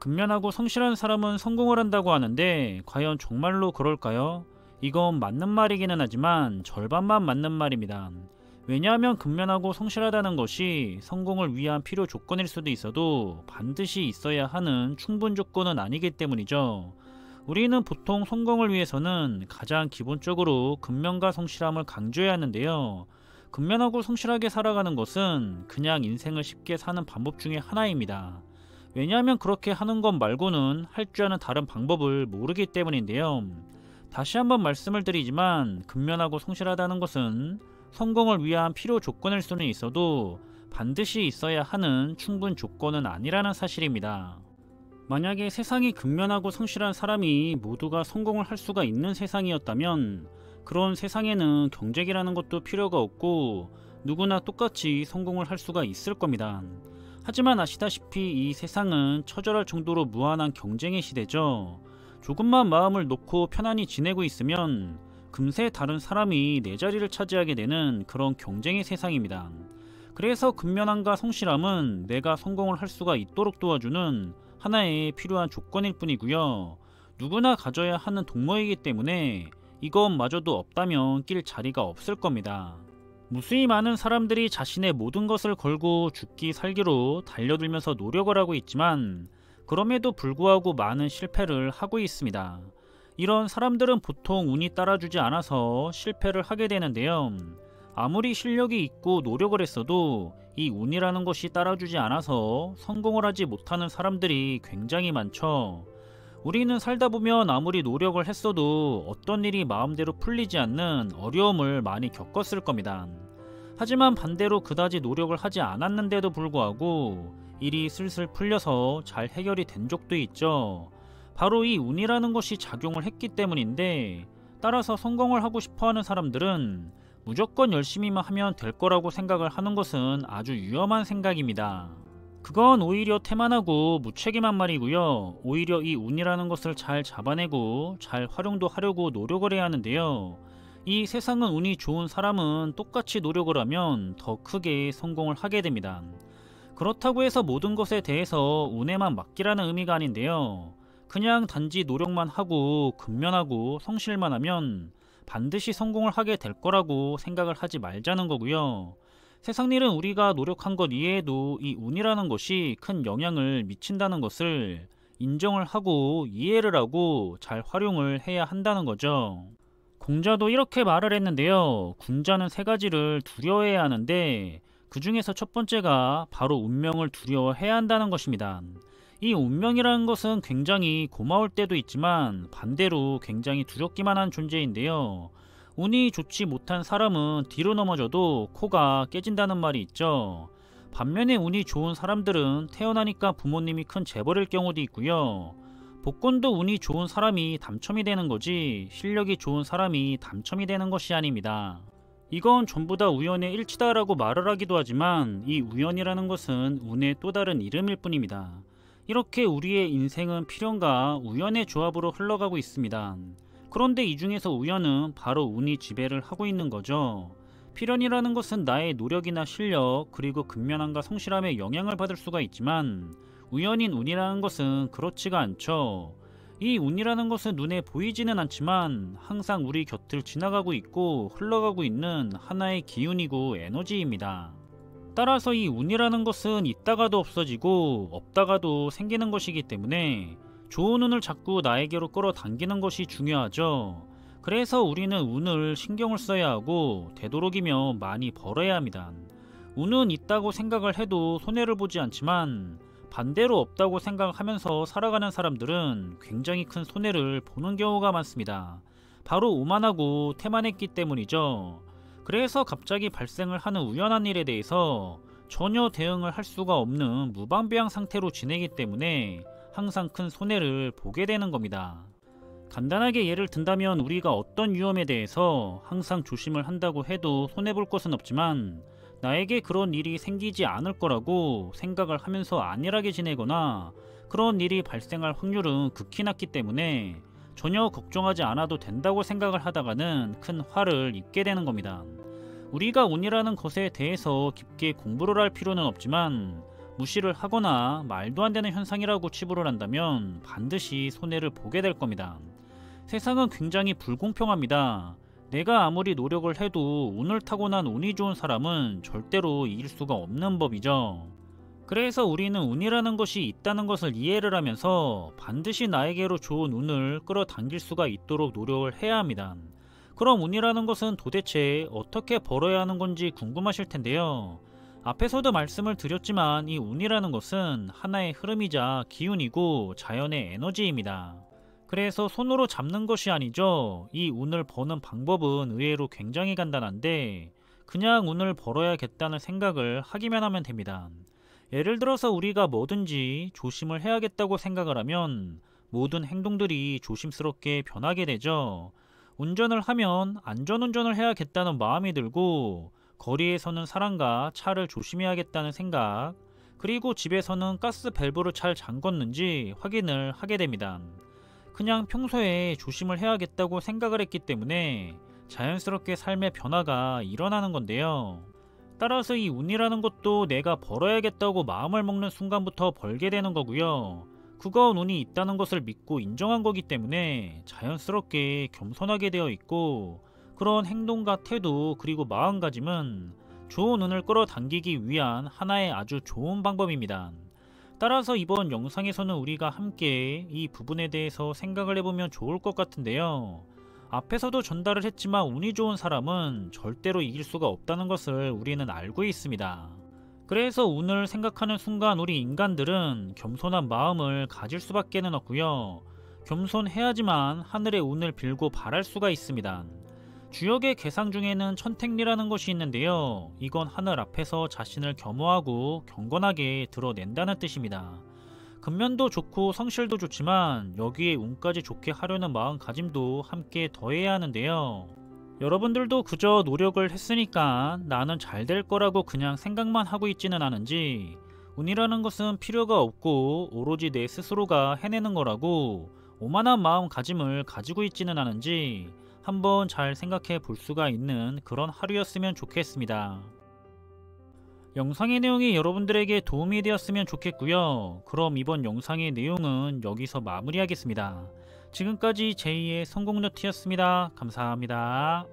근면하고 성실한 사람은 성공을 한다고 하는데 과연 정말로 그럴까요? 이건 맞는 말이기는 하지만 절반만 맞는 말입니다. 왜냐하면 근면하고 성실하다는 것이 성공을 위한 필요 조건일 수도 있어도 반드시 있어야 하는 충분 조건은 아니기 때문이죠. 우리는 보통 성공을 위해서는 가장 기본적으로 근면과 성실함을 강조해야 하는데요. 근면하고 성실하게 살아가는 것은 그냥 인생을 쉽게 사는 방법 중에 하나입니다. 왜냐하면 그렇게 하는 것 말고는 할 줄 아는 다른 방법을 모르기 때문인데요. 다시 한번 말씀을 드리지만 근면하고 성실하다는 것은 성공을 위한 필요 조건일 수는 있어도 반드시 있어야 하는 충분 조건은 아니라는 사실입니다. 만약에 세상이 근면하고 성실한 사람이 모두가 성공을 할 수가 있는 세상이었다면 그런 세상에는 경쟁이라는 것도 필요가 없고 누구나 똑같이 성공을 할 수가 있을 겁니다. 하지만 아시다시피 이 세상은 처절할 정도로 무한한 경쟁의 시대죠. 조금만 마음을 놓고 편안히 지내고 있으면 금세 다른 사람이 내 자리를 차지하게 되는 그런 경쟁의 세상입니다. 그래서 근면함과 성실함은 내가 성공을 할 수가 있도록 도와주는 하나의 필요한 조건일 뿐이고요. 누구나 가져야 하는 동물이기 때문에 이것마저도 없다면 낄 자리가 없을 겁니다. 무수히 많은 사람들이 자신의 모든 것을 걸고 죽기 살기로 달려들면서 노력을 하고 있지만 그럼에도 불구하고 많은 실패를 하고 있습니다. 이런 사람들은 보통 운이 따라주지 않아서 실패를 하게 되는데요. 아무리 실력이 있고 노력을 했어도 이 운이라는 것이 따라주지 않아서 성공을 하지 못하는 사람들이 굉장히 많죠. 우리는 살다 보면 아무리 노력을 했어도 어떤 일이 마음대로 풀리지 않는 어려움을 많이 겪었을 겁니다. 하지만 반대로 그다지 노력을 하지 않았는데도 불구하고 일이 슬슬 풀려서 잘 해결이 된 적도 있죠. 바로 이 운이라는 것이 작용을 했기 때문인데, 따라서 성공을 하고 싶어하는 사람들은 무조건 열심히만 하면 될 거라고 생각을 하는 것은 아주 위험한 생각입니다. 그건 오히려 태만하고 무책임한 말이고요. 오히려 이 운이라는 것을 잘 잡아내고 잘 활용도 하려고 노력을 해야 하는데요. 이 세상은 운이 좋은 사람은 똑같이 노력을 하면 더 크게 성공을 하게 됩니다. 그렇다고 해서 모든 것에 대해서 운에만 맡기라는 의미가 아닌데요. 그냥 단지 노력만 하고 근면하고 성실만 하면 반드시 성공을 하게 될 거라고 생각을 하지 말자는 거고요. 세상 일은 우리가 노력한 것 이외에도 이 운이라는 것이 큰 영향을 미친다는 것을 인정을 하고 이해를 하고 잘 활용을 해야 한다는 거죠. 공자도 이렇게 말을 했는데요. 군자는 세 가지를 두려워해야 하는데 그 중에서 첫 번째가 바로 운명을 두려워해야 한다는 것입니다. 이 운명이라는 것은 굉장히 고마울 때도 있지만 반대로 굉장히 두렵기만 한 존재인데요. 운이 좋지 못한 사람은 뒤로 넘어져도 코가 깨진다는 말이 있죠. 반면에 운이 좋은 사람들은 태어나니까 부모님이 큰 재벌일 경우도 있고요. 복권도 운이 좋은 사람이 당첨이 되는 거지 실력이 좋은 사람이 당첨이 되는 것이 아닙니다. 이건 전부 다 우연의 일치다라고 말을 하기도 하지만 이 우연이라는 것은 운의 또 다른 이름일 뿐입니다. 이렇게 우리의 인생은 필연과 우연의 조합으로 흘러가고 있습니다. 그런데 이 중에서 우연은 바로 운이 지배를 하고 있는 거죠. 필연이라는 것은 나의 노력이나 실력 그리고 근면함과 성실함에 영향을 받을 수가 있지만 우연인 운이라는 것은 그렇지가 않죠. 이 운이라는 것은 눈에 보이지는 않지만 항상 우리 곁을 지나가고 있고 흘러가고 있는 하나의 기운이고 에너지입니다. 따라서 이 운이라는 것은 있다가도 없어지고 없다가도 생기는 것이기 때문에 좋은 운을 자꾸 나에게로 끌어당기는 것이 중요하죠. 그래서 우리는 운을 신경을 써야 하고 되도록이면 많이 벌어야 합니다. 운은 있다고 생각을 해도 손해를 보지 않지만 반대로 없다고 생각하면서 살아가는 사람들은 굉장히 큰 손해를 보는 경우가 많습니다. 바로 오만하고 태만했기 때문이죠. 그래서 갑자기 발생을 하는 우연한 일에 대해서 전혀 대응을 할 수가 없는 무방비한 상태로 지내기 때문에 항상 큰 손해를 보게 되는 겁니다. 간단하게 예를 든다면 우리가 어떤 위험에 대해서 항상 조심을 한다고 해도 손해볼 것은 없지만 나에게 그런 일이 생기지 않을 거라고 생각을 하면서 안일하게 지내거나 그런 일이 발생할 확률은 극히 낮기 때문에 전혀 걱정하지 않아도 된다고 생각을 하다가는 큰 화를 입게 되는 겁니다. 우리가 운이라는 것에 대해서 깊게 공부를 할 필요는 없지만 무시를 하거나 말도 안 되는 현상이라고 치부를 한다면 반드시 손해를 보게 될 겁니다. 세상은 굉장히 불공평합니다. 내가 아무리 노력을 해도 운을 타고난 운이 좋은 사람은 절대로 이길 수가 없는 법이죠. 그래서 우리는 운이라는 것이 있다는 것을 이해를 하면서 반드시 나에게로 좋은 운을 끌어당길 수가 있도록 노력을 해야 합니다. 그럼 운이라는 것은 도대체 어떻게 벌어야 하는 건지 궁금하실 텐데요. 앞에서도 말씀을 드렸지만 이 운이라는 것은 하나의 흐름이자 기운이고 자연의 에너지입니다. 그래서 손으로 잡는 것이 아니죠. 이 운을 버는 방법은 의외로 굉장히 간단한데 그냥 운을 벌어야겠다는 생각을 하기만 하면 됩니다. 예를 들어서 우리가 뭐든지 조심을 해야겠다고 생각을 하면 모든 행동들이 조심스럽게 변하게 되죠. 운전을 하면 안전운전을 해야겠다는 마음이 들고, 거리에서는 사람과 차를 조심해야겠다는 생각, 그리고 집에서는 가스 밸브를 잘 잠궜는지 확인을 하게 됩니다. 그냥 평소에 조심을 해야겠다고 생각을 했기 때문에 자연스럽게 삶의 변화가 일어나는 건데요. 따라서 이 운이라는 것도 내가 벌어야겠다고 마음을 먹는 순간부터 벌게 되는 거고요. 그건 운이 있다는 것을 믿고 인정한 거기 때문에 자연스럽게 겸손하게 되어 있고, 그런 행동과 태도 그리고 마음가짐은 좋은 운을 끌어당기기 위한 하나의 아주 좋은 방법입니다. 따라서 이번 영상에서는 우리가 함께 이 부분에 대해서 생각을 해보면 좋을 것 같은데요. 앞에서도 전달을 했지만 운이 좋은 사람은 절대로 이길 수가 없다는 것을 우리는 알고 있습니다. 그래서 운을 생각하는 순간 우리 인간들은 겸손한 마음을 가질 수밖에는 없고요. 겸손해야지만 하늘의 운을 빌고 바랄 수가 있습니다. 주역의 개상 중에는 천택리라는 것이 있는데요. 이건 하늘 앞에서 자신을 겸허하고 경건하게 드러낸다는 뜻입니다. 근면도 좋고 성실도 좋지만 여기에 운까지 좋게 하려는 마음가짐도 함께 더해야 하는데요. 여러분들도 그저 노력을 했으니까 나는 잘 될 거라고 그냥 생각만 하고 있지는 않은지, 운이라는 것은 필요가 없고 오로지 내 스스로가 해내는 거라고 오만한 마음가짐을 가지고 있지는 않은지 한번 잘 생각해 볼 수가 있는 그런 하루였으면 좋겠습니다. 영상의 내용이 여러분들에게 도움이 되었으면 좋겠고요. 그럼 이번 영상의 내용은 여기서 마무리하겠습니다. 지금까지 제2의 성공노트였습니다. 감사합니다.